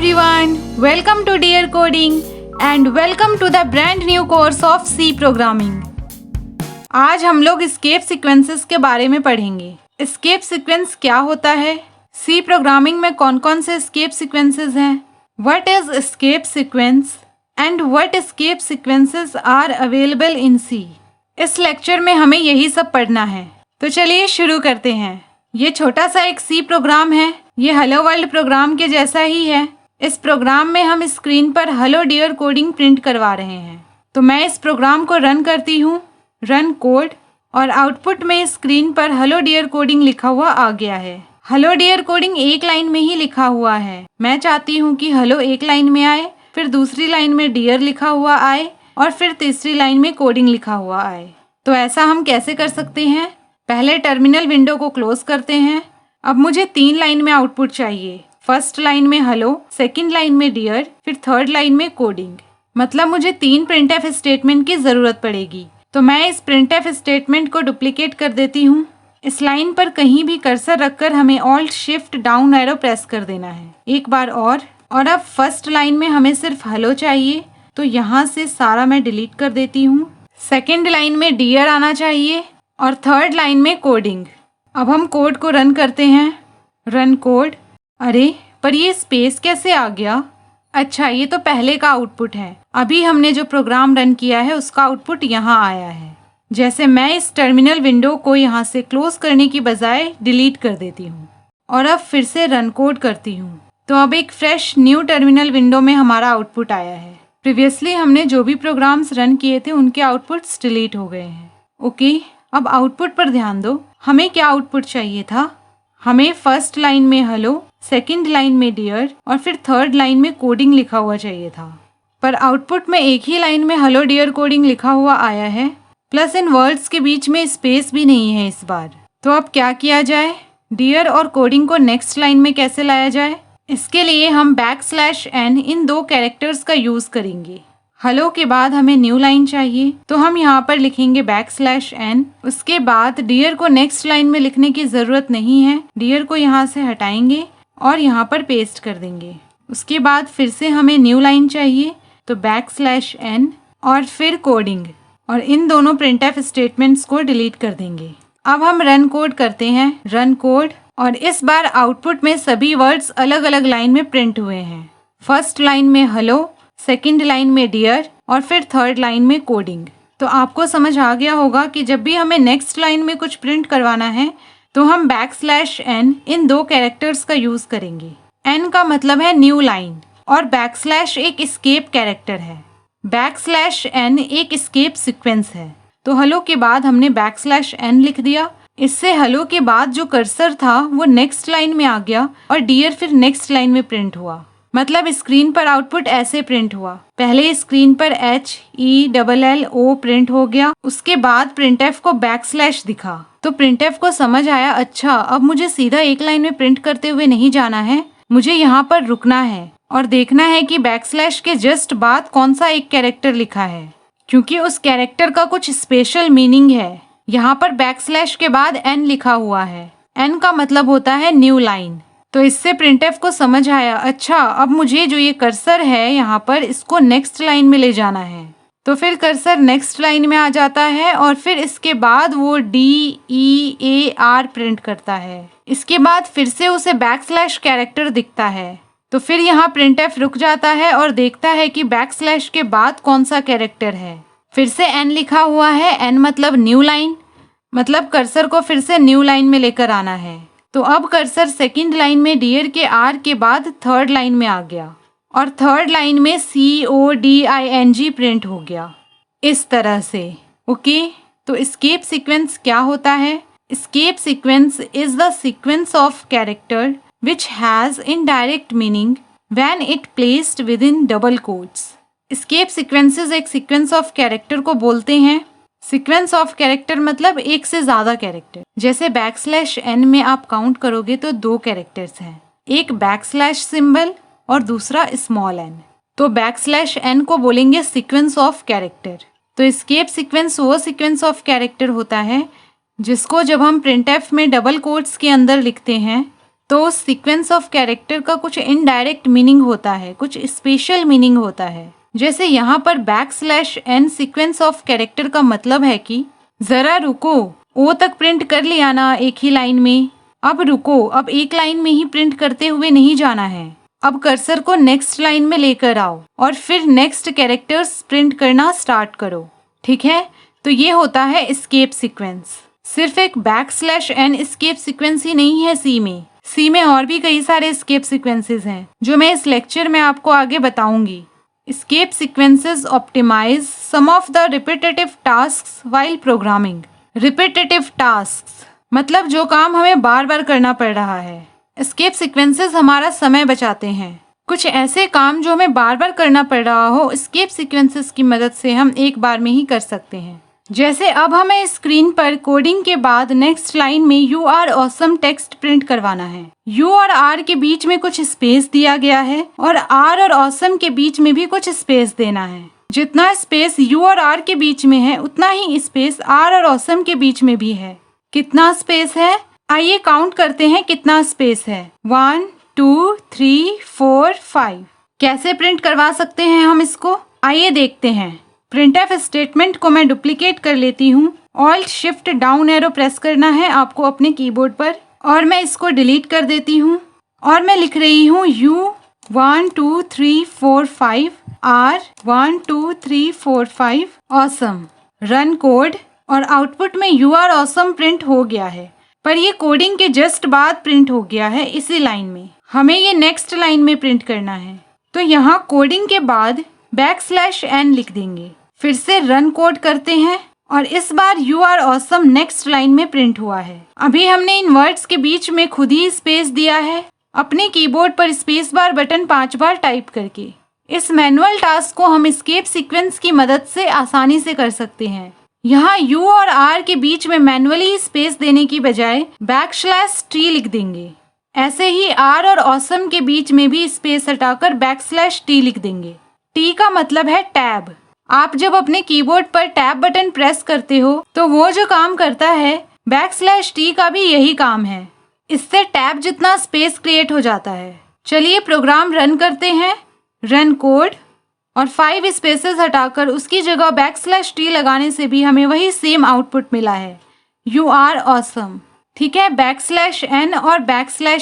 everyone, welcome to Dear Coding and welcome to the brand new course of C Programming। आज हम लोग escape sequences के बारे में पढ़ेंगे। escape sequence क्या होता है, C Programming में कौन कौन से escape sequences हैं, what is escape sequence and what escape sequences are available in C। इस लेक्चर में हमें यही सब पढ़ना है, तो चलिए शुरू करते हैं। ये छोटा सा एक C प्रोग्राम है, ये हेलो वर्ल्ड प्रोग्राम के जैसा ही है। इस प्रोग्राम में हम स्क्रीन पर हेलो डियर कोडिंग प्रिंट करवा रहे हैं। तो मैं इस प्रोग्राम को रन करती हूँ, रन कोड, और आउटपुट में स्क्रीन पर हेलो डियर कोडिंग लिखा हुआ आ गया है। हेलो डियर कोडिंग एक लाइन में ही लिखा हुआ है। मैं चाहती हूँ कि हेलो एक लाइन में आए, फिर दूसरी लाइन में डियर लिखा हुआ आए और फिर तीसरी लाइन में कोडिंग लिखा हुआ आए। तो ऐसा हम कैसे कर सकते हैं? पहले टर्मिनल विंडो को क्लोज करते हैं। अब मुझे 3 लाइन में आउटपुट चाहिए। फर्स्ट लाइन में हेलो, सेकंड लाइन में डियर, फिर थर्ड लाइन में कोडिंग। मतलब मुझे 3 प्रिंटएफ स्टेटमेंट की ज़रूरत पड़ेगी। तो मैं इस प्रिंटएफ स्टेटमेंट को डुप्लीकेट कर देती हूँ। इस लाइन पर कहीं भी कर्सर रखकर हमें alt shift down arrow press कर देना है एक बार और अब फर्स्ट लाइन में हमें सिर्फ हेलो चाहिए, तो यहाँ से सारा मैं डिलीट कर देती हूँ। सेकेंड लाइन में डियर आना चाहिए और थर्ड लाइन में कोडिंग। अब हम कोड को रन करते हैं, रन कोड। अरे पर ये स्पेस कैसे आ गया? अच्छा, ये तो पहले का आउटपुट है। अभी हमने जो प्रोग्राम रन किया है उसका आउटपुट यहाँ आया है। जैसे मैं इस टर्मिनल विंडो को यहाँ से क्लोज करने की बजाय डिलीट कर देती हूँ और अब फिर से रन कोड करती हूँ, तो अब एक फ्रेश न्यू टर्मिनल विंडो में हमारा आउटपुट आया है। प्रीवियसली हमने जो भी प्रोग्राम्स रन किए थे उनके आउटपुट्स डिलीट हो गए हैं। ओके, अब आउटपुट पर ध्यान दो। हमें क्या आउटपुट चाहिए था? हमें फर्स्ट लाइन में हेलो, सेकंड लाइन में डियर और फिर थर्ड लाइन में कोडिंग लिखा हुआ चाहिए था। पर आउटपुट में एक ही लाइन में हेलो डियर कोडिंग लिखा हुआ आया है, प्लस इन वर्ड्स के बीच में स्पेस भी नहीं है इस बार। तो अब क्या किया जाए? डियर और कोडिंग को नेक्स्ट लाइन में कैसे लाया जाए? इसके लिए हम \n इन 2 कैरेक्टर्स का यूज़ करेंगे। हेलो के बाद हमें न्यू लाइन चाहिए, तो हम यहाँ पर लिखेंगे \n। उसके बाद डियर को नेक्स्ट लाइन में लिखने की ज़रूरत नहीं है, डियर को यहाँ से हटाएंगे और यहाँ पर पेस्ट कर देंगे। उसके बाद फिर से हमें न्यू लाइन चाहिए, तो \n और फिर कोडिंग, और इन दोनों प्रिंटएफ स्टेटमेंट्स को डिलीट कर देंगे। अब हम रन कोड करते हैं, रन कोड, और इस बार आउटपुट में सभी वर्ड्स अलग अलग लाइन में प्रिंट हुए हैं। फर्स्ट लाइन में हेलो, सेकंड लाइन में डियर और फिर थर्ड लाइन में कोडिंग। तो आपको समझ आ गया होगा कि जब भी हमें नेक्स्ट लाइन में कुछ प्रिंट करवाना है तो हम \n इन 2 कैरेक्टर्स का यूज़ करेंगे। n का मतलब है न्यू लाइन और \, एक एस्केप कैरेक्टर है। \n एक एस्केप सीक्वेंस है। तो हेलो के बाद हमने \n लिख दिया। इससे हेलो के बाद जो कर्सर था वो नेक्स्ट लाइन में आ गया और डियर फिर नेक्स्ट लाइन में प्रिंट हुआ। मतलब स्क्रीन पर आउटपुट ऐसे प्रिंट हुआ। पहले स्क्रीन पर HELLO प्रिंट हो गया, उसके बाद प्रिंटएफ को \, दिखा। तो प्रिंटएफ को समझ आया, अच्छा अब मुझे सीधा एक लाइन में प्रिंट करते हुए नहीं जाना है, मुझे यहाँ पर रुकना है और देखना है कि \, के जस्ट बाद कौन सा एक कैरेक्टर लिखा है, क्योंकि उस कैरेक्टर का कुछ स्पेशल मीनिंग है। यहाँ पर \, के बाद n लिखा हुआ है। n का मतलब होता है न्यू लाइन। तो इससे प्रिंटएफ को समझ आया, अच्छा अब मुझे जो ये कर्सर है यहाँ पर इसको नेक्स्ट लाइन में ले जाना है। तो फिर कर्सर नेक्स्ट लाइन में आ जाता है और फिर इसके बाद वो DEAR प्रिंट करता है। इसके बाद फिर से उसे \, कैरेक्टर दिखता है। तो फिर यहाँ प्रिंटएफ रुक जाता है और देखता है कि \, के बाद कौन सा कैरेक्टर है। फिर से n लिखा हुआ है, n मतलब न्यू लाइन, मतलब कर्सर को फिर से न्यू लाइन में लेकर आना है। तो अब कर्सर सेकंड लाइन में डियर के R के बाद थर्ड लाइन में आ गया और थर्ड लाइन में CODING प्रिंट हो गया इस तरह से। ओके, तो एस्केप सीक्वेंस क्या होता है? Escape sequence is the sequence of character which has indirect meaning when it placed with in double quotes. Escape sequences एक सीक्वेंस ऑफ कैरेक्टर को बोलते हैं। सीक्वेंस ऑफ कैरेक्टर मतलब एक से ज़्यादा कैरेक्टर। जैसे \n में आप काउंट करोगे तो 2 कैरेक्टर्स हैं, एक \, सिंबल और दूसरा स्मॉल n। तो \n को बोलेंगे सीक्वेंस ऑफ कैरेक्टर। तो एस्केप सीक्वेंस वो सीक्वेंस ऑफ कैरेक्टर होता है जिसको जब हम प्रिंटएफ में डबल कोट्स के अंदर लिखते हैं तो उस सीक्वेंस ऑफ कैरेक्टर का कुछ इनडायरेक्ट मीनिंग होता है, कुछ स्पेशल मीनिंग होता है। जैसे यहाँ पर \n सीक्वेंस ऑफ कैरेक्टर का मतलब है कि जरा रुको, ओ तक प्रिंट कर लिया ना एक ही लाइन में, अब रुको, अब एक लाइन में ही प्रिंट करते हुए नहीं जाना है, अब कर्सर को नेक्स्ट लाइन में लेकर आओ और फिर नेक्स्ट कैरेक्टर्स प्रिंट करना स्टार्ट करो। ठीक है, तो ये होता है एस्केप सीक्वेंस। सिर्फ एक \n एस्केप सीक्वेंस ही नहीं है सी में और भी कई सारे एस्केप सीक्वेंसेस हैं जो मैं इस लेक्चर में आपको आगे बताऊंगी। Escape sequences optimise some of the repetitive tasks while programming. Repetitive tasks मतलब जो काम हमें बार बार करना पड़ रहा है। एस्केप सीक्वेंसेस हमारा समय बचाते हैं। कुछ ऐसे काम जो हमें बार बार करना पड़ रहा हो, एस्केप सीक्वेंसेस की मदद से हम एक बार में ही कर सकते हैं। जैसे अब हमें स्क्रीन पर कोडिंग के बाद नेक्स्ट लाइन में you are awesome text print करवाना है। यू और आर के बीच में कुछ स्पेस दिया गया है और आर और ऑसम के बीच में भी कुछ स्पेस देना है। जितना स्पेस यू और आर के बीच में है उतना ही स्पेस आर और ऑसम के बीच में भी है। कितना स्पेस है, आइए काउंट करते हैं कितना स्पेस है। 1 2 3 4 5। कैसे प्रिंट करवा सकते हैं हम इसको, आइए देखते हैं। प्रिंटफ स्टेटमेंट को मैं डुप्लीकेट कर लेती हूँ। Alt shift down arrow press करना है आपको अपने कीबोर्ड पर और मैं इसको डिलीट कर देती हूँ और मैं लिख रही हूँ U 1 2 3 4 5 R 1 2 3 4 5 awesome. Run code और आउटपुट में यू आर ऑसम प्रिंट हो गया है, पर ये कोडिंग के जस्ट बाद प्रिंट हो गया है इसी लाइन में। हमें ये नेक्स्ट लाइन में प्रिंट करना है, तो यहाँ कोडिंग के बाद \n लिख देंगे। फिर से रन कोड करते हैं और इस बार you are awesome next line में प्रिंट हुआ है। अभी हमने इन वर्ड्स के बीच में खुद ही स्पेस दिया है अपने कीबोर्ड पर स्पेस बार बटन 5 बार टाइप करके। इस मैनुअल टास्क को हम एस्केप सीक्वेंस की मदद से आसानी से कर सकते हैं। यहाँ U और R के बीच में मैनुअली स्पेस देने की बजाय \t लिख देंगे। ऐसे ही R और ऑसम के बीच में भी स्पेस हटाकर \t लिख देंगे। T का मतलब है टैब। आप जब अपने कीबोर्ड पर टैब बटन प्रेस करते हो तो वो जो काम करता है \t का भी यही काम है। इससे टैब जितना स्पेस क्रिएट हो जाता है। चलिए प्रोग्राम रन करते हैं। रन कोड और 5 स्पेसेस हटाकर उसकी जगह \t लगाने से भी हमें वही सेम आउटपुट मिला है, यू आर ऑसम। ठीक है, \n और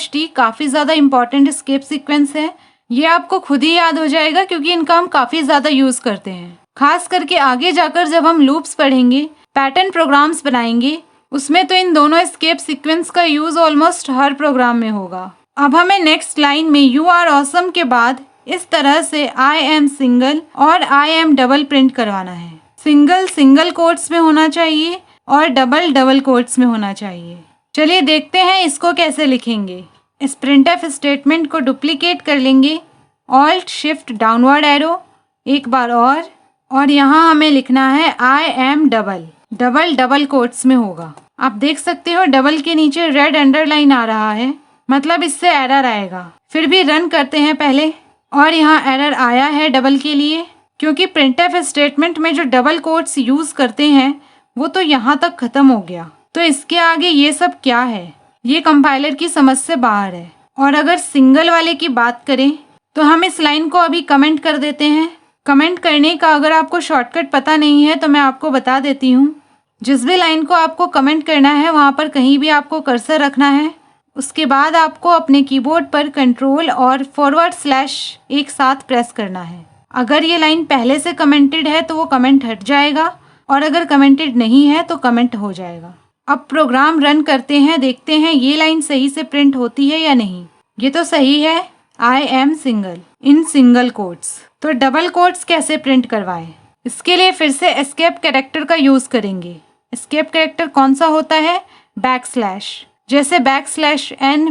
\t काफ़ी ज़्यादा इंपॉर्टेंट एस्केप सीक्वेंस है। ये आपको खुद ही याद हो जाएगा क्योंकि इनका हम काफ़ी ज़्यादा यूज़ करते हैं। खास करके आगे जाकर जब हम लूप्स पढ़ेंगे, पैटर्न प्रोग्राम्स बनाएंगे, उसमें तो इन दोनों एस्केप सीक्वेंस का यूज़ ऑलमोस्ट हर प्रोग्राम में होगा। अब हमें नेक्स्ट लाइन में यू आर ऑसम के बाद इस तरह से आई एम सिंगल और आई एम डबल प्रिंट करवाना है। सिंगल सिंगल कोट्स में होना चाहिए और डबल डबल कोट्स में होना चाहिए। चलिए देखते हैं इसको कैसे लिखेंगे। इस प्रिंटफ स्टेटमेंट को डुप्लीकेट कर लेंगे, ऑल्ट शिफ्ट डाउनवर्ड एरो एक बार और यहाँ हमें लिखना है I am double. Double double quotes में होगा। आप देख सकते हो डबल के नीचे रेड अंडरलाइन आ रहा है, मतलब इससे एरर आएगा। फिर भी रन करते हैं पहले और यहाँ एरर आया है डबल के लिए, क्योंकि प्रिंटफ स्टेटमेंट में जो डबल कोट्स यूज़ करते हैं वो तो यहाँ तक ख़त्म हो गया। तो इसके आगे ये सब क्या है, ये कंपाइलर की समझ से बाहर है। और अगर सिंगल वाले की बात करें तो हम इस लाइन को अभी कमेंट कर देते हैं। कमेंट करने का अगर आपको शॉर्टकट पता नहीं है तो मैं आपको बता देती हूँ। जिस भी लाइन को आपको कमेंट करना है वहाँ पर कहीं भी आपको कर्सर रखना है। उसके बाद आपको अपने कीबोर्ड पर कंट्रोल और / एक साथ प्रेस करना है। अगर ये लाइन पहले से कमेंटेड है तो वो कमेंट हट जाएगा और अगर कमेंटेड नहीं है तो कमेंट हो जाएगा। अब प्रोग्राम रन करते हैं, देखते हैं ये लाइन सही से प्रिंट होती है या नहीं। ये तो सही है, I am single in single quotes. तो डबल कोट्स कैसे प्रिंट करवाएं? इसके लिए फिर से एस्केप कैरेक्टर का यूज़ करेंगे। एस्केप कैरेक्टर कौन सा होता है? \, जैसे \n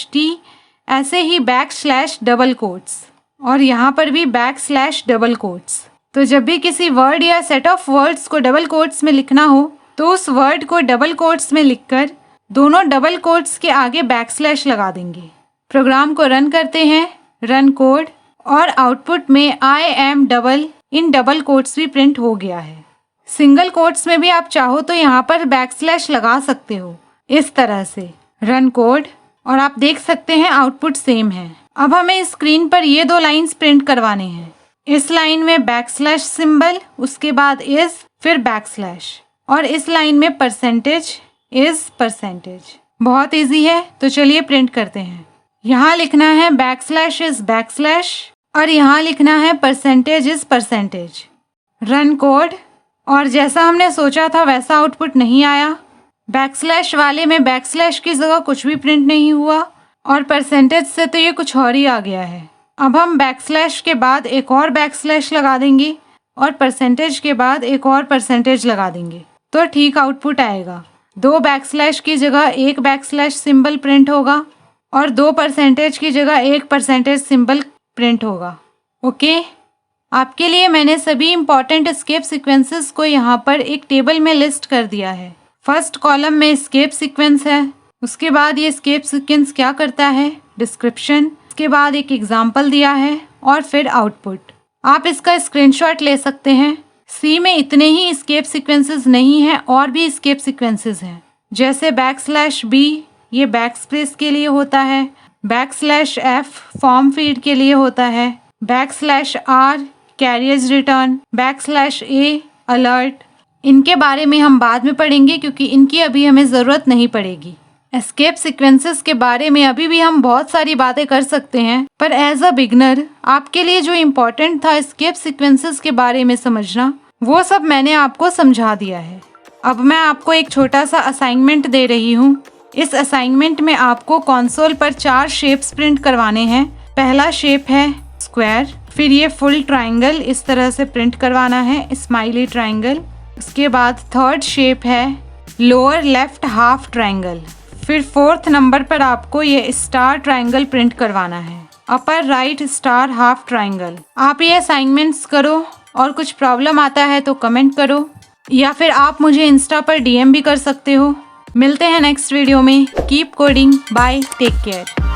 \t, ऐसे ही \/ डबल कोट्स और यहाँ पर भी \/ डबल कोट्स। तो जब भी किसी वर्ड या सेट ऑफ वर्ड्स को डबल कोट्स में लिखना हो तो उस वर्ड को डबल कोट्स में लिखकर दोनों डबल कोट्स के आगे \/ लगा देंगे। प्रोग्राम को रन करते हैं। रन कोड और आउटपुट में I am double in double quotes भी प्रिंट हो गया है। सिंगल कोट्स में भी आप चाहो तो यहाँ पर \/ लगा सकते हो इस तरह से। रन कोड और आप देख सकते हैं आउटपुट सेम है। अब हमें स्क्रीन पर ये 2 लाइंस प्रिंट करवाने हैं। इस लाइन में बैकस्लैश सिंबल, उसके बाद इज, फिर बैकस्लैश, और इस लाइन में परसेंटेज इज परसेंटेज। बहुत इजी है, तो चलिए प्रिंट करते हैं। यहाँ लिखना है बैकस्लैश इज बैकस्लैश और यहाँ लिखना है percentage is percentage. Run code, और जैसा हमने सोचा था वैसा आउटपुट नहीं आया। बैकस्लैश वाले में बैकस्लैश की जगह कुछ भी प्रिंट नहीं हुआ और परसेंटेज से तो ये कुछ और ही आ गया है। अब हम बैकस्लैश के बाद एक और बैकस्लैश लगा देंगे और परसेंटेज के बाद एक और परसेंटेज लगा देंगे तो ठीक आउटपुट आएगा। 2 बैकस्लैश की जगह 1 बैकस्लैश सिंबल प्रिंट होगा और 2 परसेंटेज की जगह 1 परसेंटेज सिंबल प्रिंट होगा। ओके, आपके लिए मैंने सभी इम्पॉर्टेंट एस्केप सीक्वेंसेस को यहाँ पर एक टेबल में लिस्ट कर दिया है। फर्स्ट कॉलम में एस्केप सीक्वेंस है, उसके बाद ये एस्केप सीक्वेंस क्या करता है, डिस्क्रिप्शन, उसके बाद एक एग्जाम्पल दिया है और फिर आउटपुट। आप इसका स्क्रीनशॉट ले सकते हैं। सी में इतने ही एस्केप सीक्वेंसेस नहीं हैं, और भी एस्केप सीक्वेंसेस हैं, जैसे बैकस्लैश बी ये बैकस्पेस के लिए होता है, बैकस्लैश एफ फॉर्म फीड के लिए होता है, backslash R carriage return, backslash A alert. इनके बारे में हम बाद में पढ़ेंगे क्योंकि इनकी अभी हमें ज़रूरत नहीं पड़ेगी। एस्केप सीक्वेंसेस के बारे में अभी भी हम बहुत सारी बातें कर सकते हैं, पर एज अ बिगनर आपके लिए जो इम्पोर्टेंट था एस्केप सीक्वेंसेस के बारे में समझना, वो सब मैंने आपको समझा दिया है। अब मैं आपको एक छोटा सा असाइनमेंट दे रही हूँ। इस असाइनमेंट में आपको कंसोल पर 4 शेप्स प्रिंट करवाने हैं। पहला शेप है स्क्वायर, फिर ये फुल ट्राइंगल इस तरह से प्रिंट करवाना है, स्माइली ट्राइंगल। उसके बाद थर्ड शेप है लोअर लेफ्ट हाफ ट्राइंगल, फिर 4th नंबर पर आपको ये स्टार ट्राइंगल प्रिंट करवाना है, upper right star half triangle. आप ये असाइनमेंट्स करो और कुछ प्रॉब्लम आता है तो कमेंट करो या फिर आप मुझे इंस्टा पर DM भी कर सकते हो। मिलते हैं नेक्स्ट वीडियो में। Keep coding, bye, take care.